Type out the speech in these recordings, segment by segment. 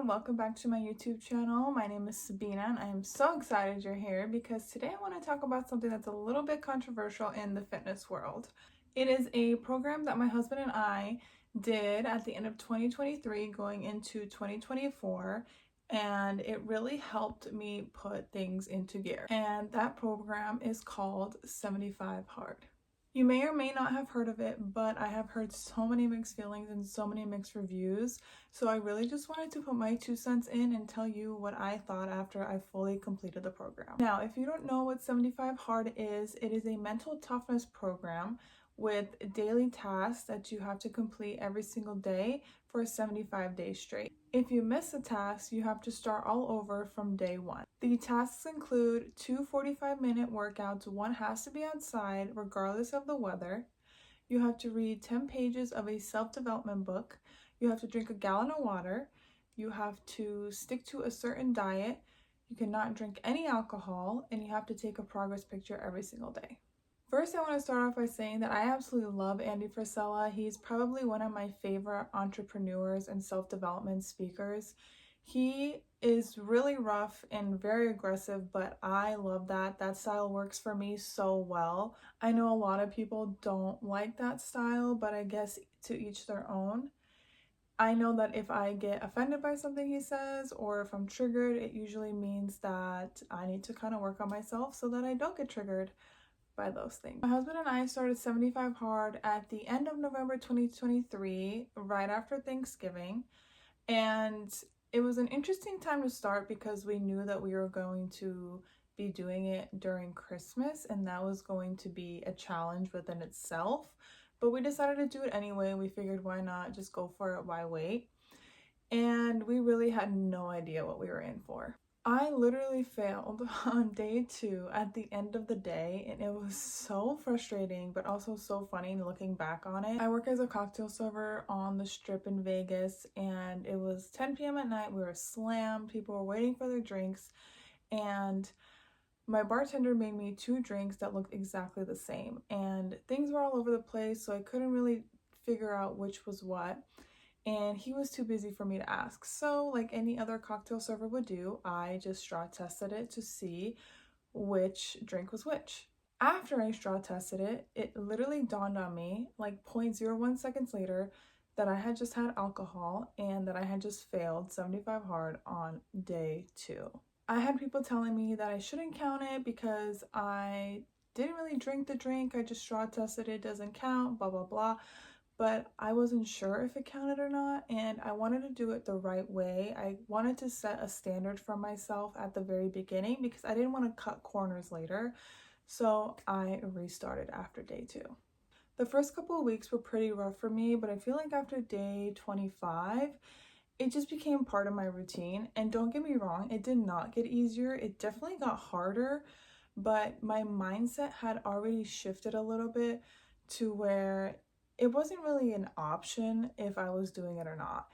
everyone, welcome back to my YouTube channel. My name is Sabina and I am so excited you're here because today I want to talk about something that's a little bit controversial in the fitness world. It is a program that my husband and I did at the end of 2023 going into 2024, and it really helped me put things into gear. And that program is called 75 Hard. You may or may not have heard of it, but I have heard so many mixed feelings and so many mixed reviews. So I really just wanted to put my 2 cents in and tell you what I thought after I fully completed the program. Now, if you don't know what 75 Hard is, it is a mental toughness program with daily tasks that you have to complete every single day for 75 days straight. If you miss a task, you have to start all over from day one. The tasks include 2 45-minute workouts. One has to be outside regardless of the weather. You have to read 10 pages of a self-development book. You have to drink a gallon of water. You have to stick to a certain diet. You cannot drink any alcohol, and you have to take a progress picture every single day. First, I want to start off by saying that I absolutely love Andy Frisella. He's probably one of my favorite entrepreneurs and self-development speakers. He is really rough and very aggressive, but I love that. That style works for me so well. I know a lot of people don't like that style, but I guess to each their own. I know that if I get offended by something he says or if I'm triggered, it usually means that I need to kind of work on myself so that I don't get triggered by those things. My husband and I started 75 Hard at the end of November 2023, right after Thanksgiving, and it was an interesting time to start because we knew that we were going to be doing it during Christmas, and that was going to be a challenge within itself, but we decided to do it anyway. We figured, why not just go for it, why wait? And we really had no idea what we were in for. I literally failed on day 2 at the end of the day, and it was so frustrating but also so funny looking back on it. I work as a cocktail server on the Strip in Vegas, and it was 10 p.m. at night. We were slammed. People were waiting for their drinks, and my bartender made me 2 drinks that looked exactly the same, and things were all over the place, so I couldn't really figure out which was what. And he was too busy for me to ask. So like any other cocktail server would do, I just straw tested it to see which drink was which. After I straw tested it, it literally dawned on me like 0.01 seconds later that I had just had alcohol and that I had just failed 75 Hard on day 2. I had people telling me that I shouldn't count it because I didn't really drink the drink, I just straw tested it, doesn't count, blah blah blah. But I wasn't sure if it counted or not, and I wanted to do it the right way. I wanted to set a standard for myself at the very beginning because I didn't want to cut corners later, so I restarted after day 2. The first couple of weeks were pretty rough for me, but I feel like after day 25, it just became part of my routine. And don't get me wrong, it did not get easier. It definitely got harder, but my mindset had already shifted a little bit to where it wasn't really an option if I was doing it or not.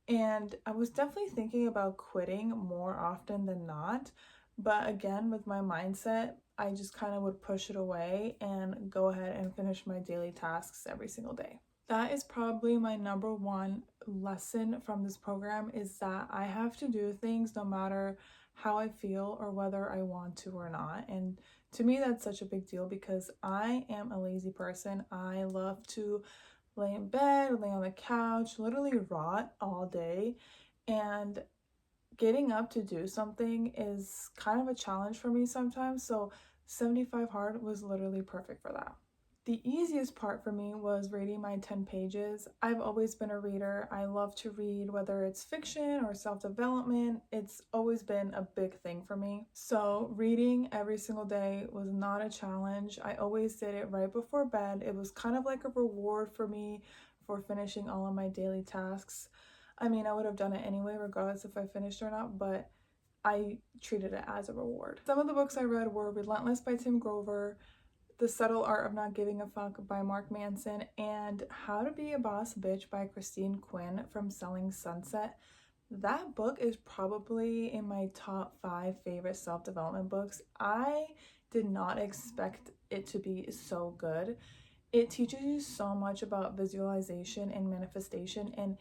And I was definitely thinking about quitting more often than not. But again, with my mindset, I just kind of would push it away and go ahead and finish my daily tasks every single day. That is probably my number one lesson from this program, is that I have to do things no matter how I feel or whether I want to or not. And to me, that's such a big deal because I am a lazy person. I love to lay in bed, lay on the couch, literally rot all day. And getting up to do something is kind of a challenge for me sometimes. So 75 Hard was literally perfect for that. The easiest part for me was reading my 10 pages. I've always been a reader. I love to read, whether it's fiction or self-development. It's always been a big thing for me. So reading every single day was not a challenge. I always did it right before bed. It was kind of like a reward for me for finishing all of my daily tasks. I mean, I would have done it anyway, regardless if I finished or not, but I treated it as a reward. Some of the books I read were Relentless by Tim Grover, The Subtle Art of Not Giving a Fuck by Mark Manson, and How to Be a Boss Bitch by Christine Quinn from Selling Sunset. That book is probably in my top 5 favorite self-development books. I did not expect it to be so good. It teaches you so much about visualization and manifestation, and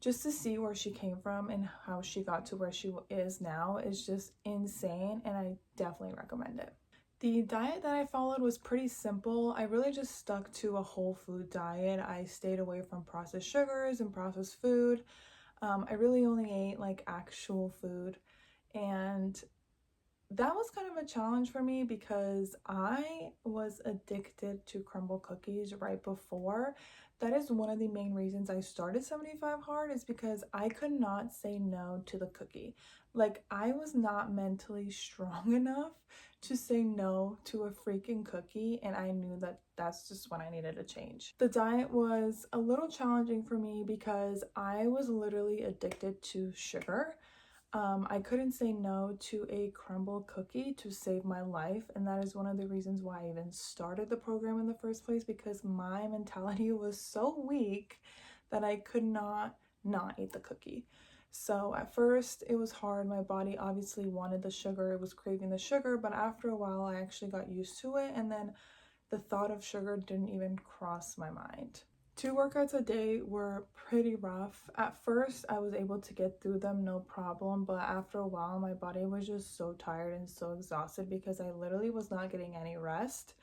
just to see where she came from and how she got to where she is now is just insane, and I definitely recommend it. The diet that I followed was pretty simple. I really just stuck to a whole food diet. I stayed away from processed sugars and processed food. I really only ate like actual food, and that was kind of a challenge for me because I was addicted to crumble cookies right before. That is one of the main reasons I started 75 Hard, is because I could not say no to the cookie. Like, I was not mentally strong enough to say no to a freaking cookie, and I knew that that's just when I needed a change. The diet was a little challenging for me because I was literally addicted to sugar. I couldn't say no to a crumble cookie to save my life, and that is one of the reasons why I even started the program in the first place, because my mentality was so weak that I could not eat the cookie. So at first it was hard. My body obviously wanted the sugar, it was craving the sugar, but after a while I actually got used to it, and then the thought of sugar didn't even cross my mind. 2 workouts a day were pretty rough. At first, I was able to get through them no problem, but after a while, my body was just so tired and so exhausted because I literally was not getting any rest.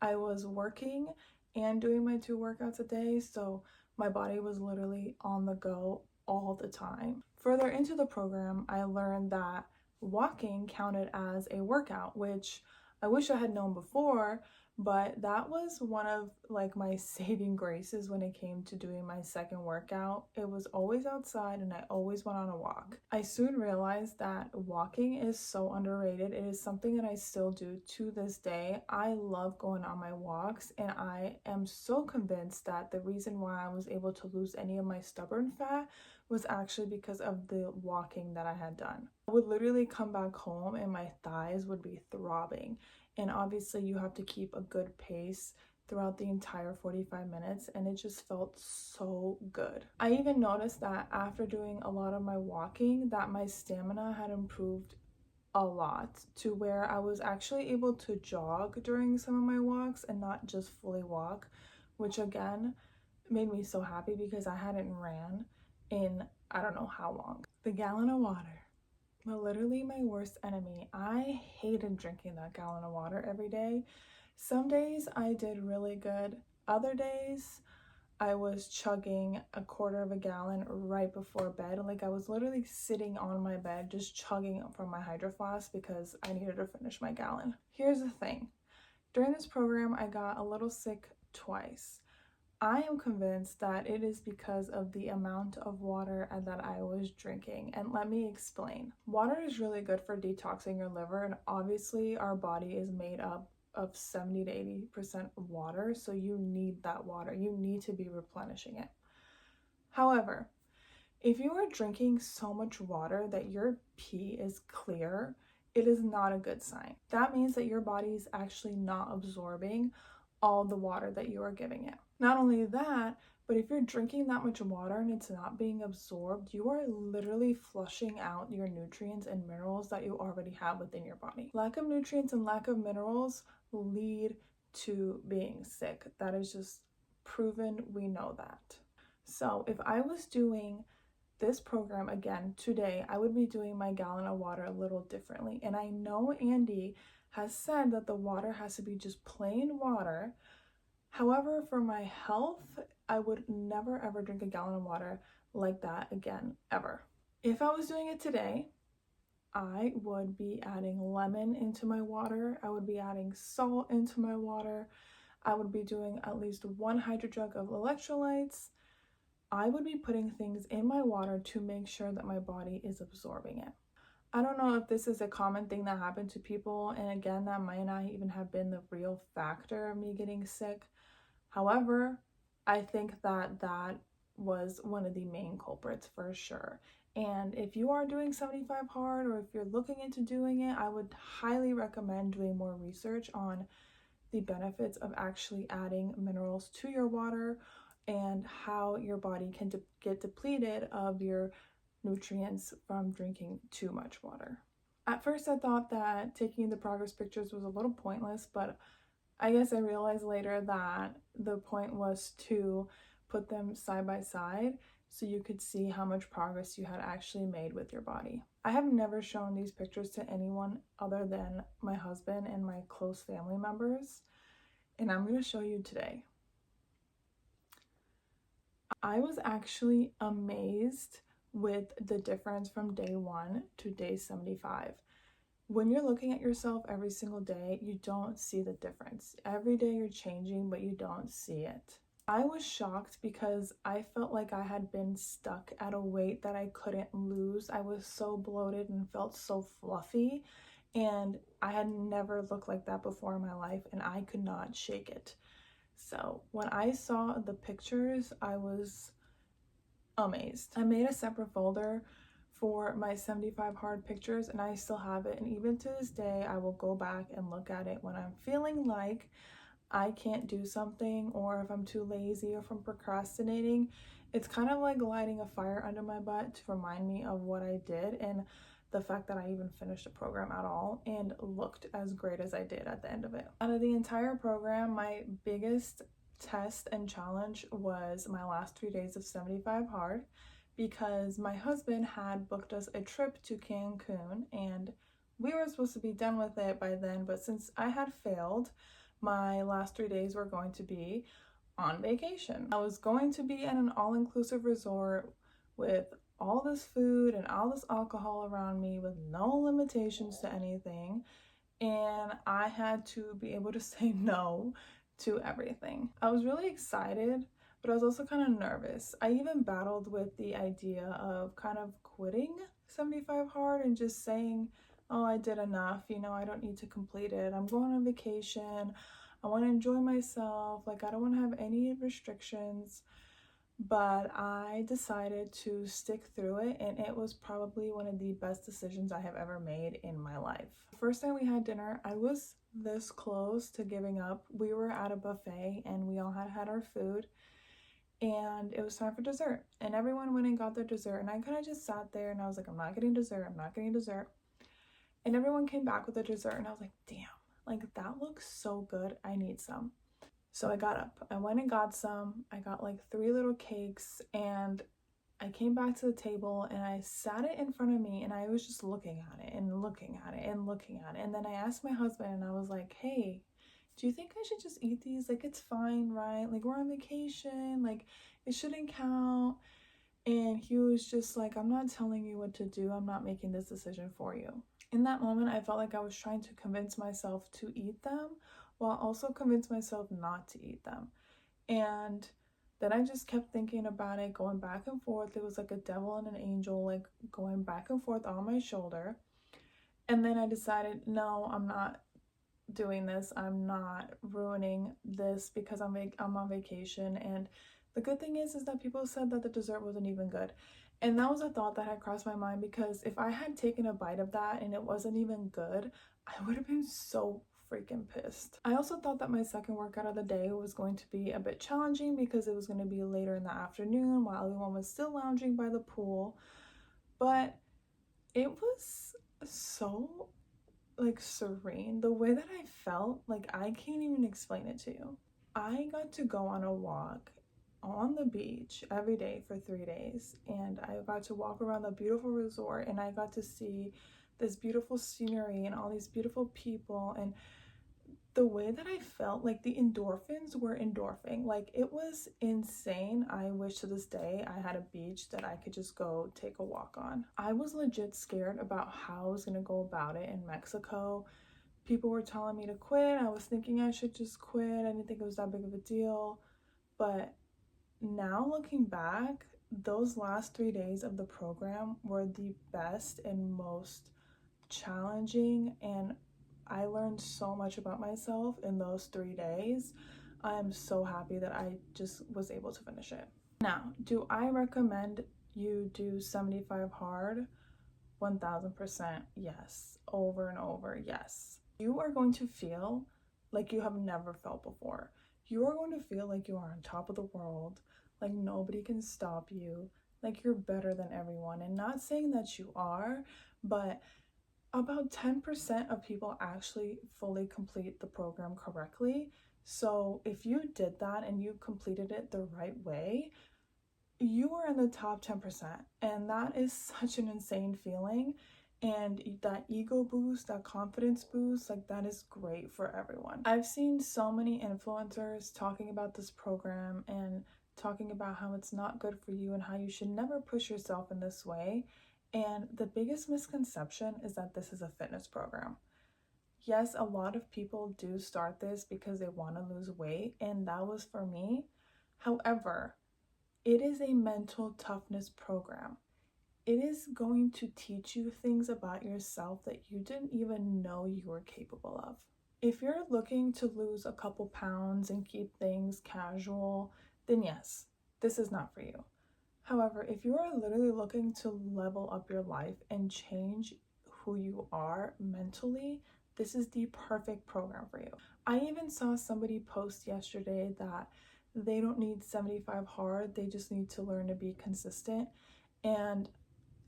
I was working and doing my 2 workouts a day, so my body was literally on the go all the time. Further into the program, I learned that walking counted as a workout, which I wish I had known before, but that was one of like my saving graces when it came to doing my second workout. It was always outside and I always went on a walk. I soon realized that walking is so underrated. It is something that I still do to this day. I love going on my walks, and I am so convinced that the reason why I was able to lose any of my stubborn fat was actually because of the walking that I had done. I would literally come back home and my thighs would be throbbing. And obviously you have to keep a good pace throughout the entire 45 minutes, and it just felt so good. I even noticed that after doing a lot of my walking that my stamina had improved a lot, to where I was actually able to jog during some of my walks and not just fully walk, which again made me so happy because I hadn't ran in I don't know how long. The gallon of water. But literally my worst enemy. I hated drinking that gallon of water every day. Some days I did really good. Other days I was chugging a quarter of a gallon right before bed. Like, I was literally sitting on my bed just chugging from my hydro flask because I needed to finish my gallon. Here's the thing. During this program, I got a little sick twice. I am convinced that it is because of the amount of water that I was drinking, and let me explain. Water is really good for detoxing your liver, and obviously our body is made up of 70 to 80% water, so you need that water. You need to be replenishing it. However, if you are drinking so much water that your pee is clear, it is not a good sign. That means that your body is actually not absorbing all the water that you are giving it. Not only that, but if you're drinking that much water and it's not being absorbed, you are literally flushing out your nutrients and minerals that you already have within your body. Lack of nutrients and lack of minerals lead to being sick. That is just proven. We know that. So if I was doing this program again today, I would be doing my gallon of water a little differently. And I know Andy has said that the water has to be just plain water. However, for my health, I would never ever drink a gallon of water like that again, ever. If I was doing it today, I would be adding lemon into my water. I would be adding salt into my water. I would be doing at least 1 hydro jug of electrolytes. I would be putting things in my water to make sure that my body is absorbing it. I don't know if this is a common thing that happened to people, and again, that might not even have been the real factor of me getting sick. However, I think that that was one of the main culprits for sure. And if you are doing 75 Hard, or if you're looking into doing it, I would highly recommend doing more research on the benefits of actually adding minerals to your water and how your body can get depleted of your nutrients from drinking too much water. At first, I thought that taking the progress pictures was a little pointless, but I guess I realized later that the point was to put them side by side so you could see how much progress you had actually made with your body. I have never shown these pictures to anyone other than my husband and my close family members, and I'm going to show you today. I was actually amazed with the difference from day 1 to day 75. When you're looking at yourself every single day, you don't see the difference. Every day you're changing, but you don't see it. I was shocked because I felt like I had been stuck at a weight that I couldn't lose. I was so bloated and felt so fluffy, and I had never looked like that before in my life, and I could not shake it. So when I saw the pictures, I was amazed. I made a separate folder for my 75 hard pictures, and I still have it, and even to this day I will go back and look at it when I'm feeling like I can't do something, or if I'm too lazy, or if I'm procrastinating. It's kind of like lighting a fire under my butt to remind me of what I did and the fact that I even finished the program at all and looked as great as I did at the end of it. Out of the entire program, my biggest test and challenge was my last 3 days of 75 hard, because my husband had booked us a trip to Cancun and we were supposed to be done with it by then, but since I had failed, my last 3 days were going to be on vacation. I was going to be at an all-inclusive resort with all this food and all this alcohol around me with no limitations to anything, and I had to be able to say no to everything. I was really excited, but I was also kind of nervous. I even battled with the idea of kind of quitting 75 hard and just saying, oh, I did enough, I don't need to complete it. I'm going on vacation. I want to enjoy myself. Like, I don't want to have any restrictions. But I decided to stick through it, and it was probably one of the best decisions I have ever made in my life. First time we had dinner, I was this close to giving up. We were at a buffet and we all had our food, and it was time for dessert, and everyone went and got their dessert, and I kind of just sat there and I was like, I'm not getting dessert, I'm not getting dessert. And everyone came back with their dessert, and I was like, damn, like that looks so good, I need some. So I got up, I went and got some. I got like 3 little cakes, and I came back to the table and I sat it in front of me, and I was just looking at it and looking at it and looking at it. And then I asked my husband, and I was like, hey, do you think I should just eat these? Like, it's fine, right? Like, we're on vacation, like it shouldn't count. And he was just like, I'm not telling you what to do. I'm not making this decision for you. In that moment, I felt like I was trying to convince myself to eat them while also convince myself not to eat them. And then I just kept thinking about it, going back and forth. It was like a devil and an angel, like going back and forth on my shoulder. And then I decided, no, I'm not doing this. I'm not ruining this because I'm on vacation. And the good thing is that people said that the dessert wasn't even good. And that was a thought that had crossed my mind, because if I had taken a bite of that and it wasn't even good, I would have been so freaking pissed. I also thought that my second workout of the day was going to be a bit challenging because it was going to be later in the afternoon while everyone was still lounging by the pool. But it was so like serene. The way that I felt, like I can't even explain it to you. I got to go on a walk on the beach every day for 3 days, and I got to walk around the beautiful resort, and I got to see this beautiful scenery and all these beautiful people. And the way that I felt, like the endorphins were endorphing, like it was insane. I wish to this day I had a beach that I could just go take a walk on. I was legit scared about how I was gonna go about it in Mexico. People were telling me to quit. I was thinking I should just quit. I didn't think it was that big of a deal. But now looking back, those last 3 days of the program were the best and most challenging, and I learned so much about myself in those 3 days. I am so happy that I just was able to finish it. Now, do I recommend you do 75 hard? 1000% yes. Over and over, yes. You are going to feel like you have never felt before. You are going to feel like you are on top of the world, like nobody can stop you, like you're better than everyone. And not saying that you are, but about 10% of people actually fully complete the program correctly. So if you did that and you completed it the right way, you are in the top 10%, and that is such an insane feeling. And that ego boost, that confidence boost, like that is great for everyone. I've seen so many influencers talking about this program and talking about how it's not good for you and how you should never push yourself in this way. And the biggest misconception is that this is a fitness program. Yes, a lot of people do start this because they want to lose weight, and that was for me. However, it is a mental toughness program. It is going to teach you things about yourself that you didn't even know you were capable of. If you're looking to lose a couple pounds and keep things casual, then yes, this is not for you. However, if you are literally looking to level up your life and change who you are mentally, this is the perfect program for you. I even saw somebody post yesterday that they don't need 75 hard, they just need to learn to be consistent. And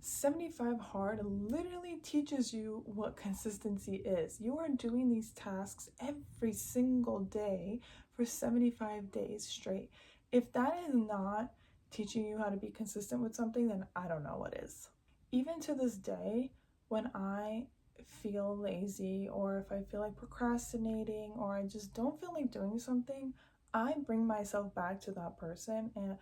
75 hard literally teaches you what consistency is. You are doing these tasks every single day for 75 days straight. If that is not teaching you how to be consistent with something, then I don't know what is. Even to this day, when I feel lazy or if I feel like procrastinating or I just don't feel like doing something, I bring myself back to that person and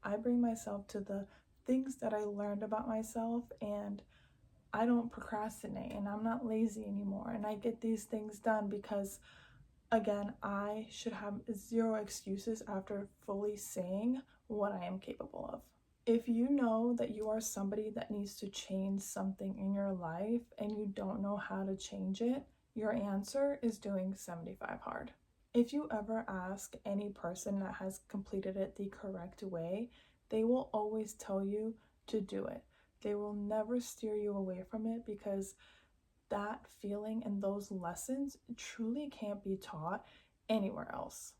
I bring myself to the things that I learned about myself, and I don't procrastinate and I'm not lazy anymore, and I get these things done because, again, I should have zero excuses after fully saying what I am capable of. If you know that you are somebody that needs to change something in your life and you don't know how to change it, your answer is doing 75 hard. If you ever ask any person that has completed it the correct way, they will always tell you to do it. They will never steer you away from it because that feeling and those lessons truly can't be taught anywhere else.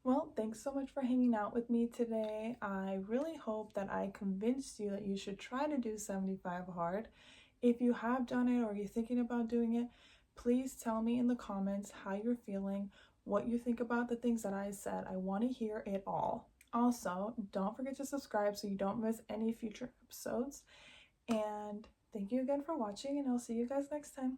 Well, thanks so much for hanging out with me today. I really hope that I convinced you that you should try to do 75 hard. If you have done it or you're thinking about doing it, please tell me in the comments how you're feeling, what you think about the things that I said. I want to hear it all. Also, don't forget to subscribe so you don't miss any future episodes. And thank you again for watching, and I'll see you guys next time.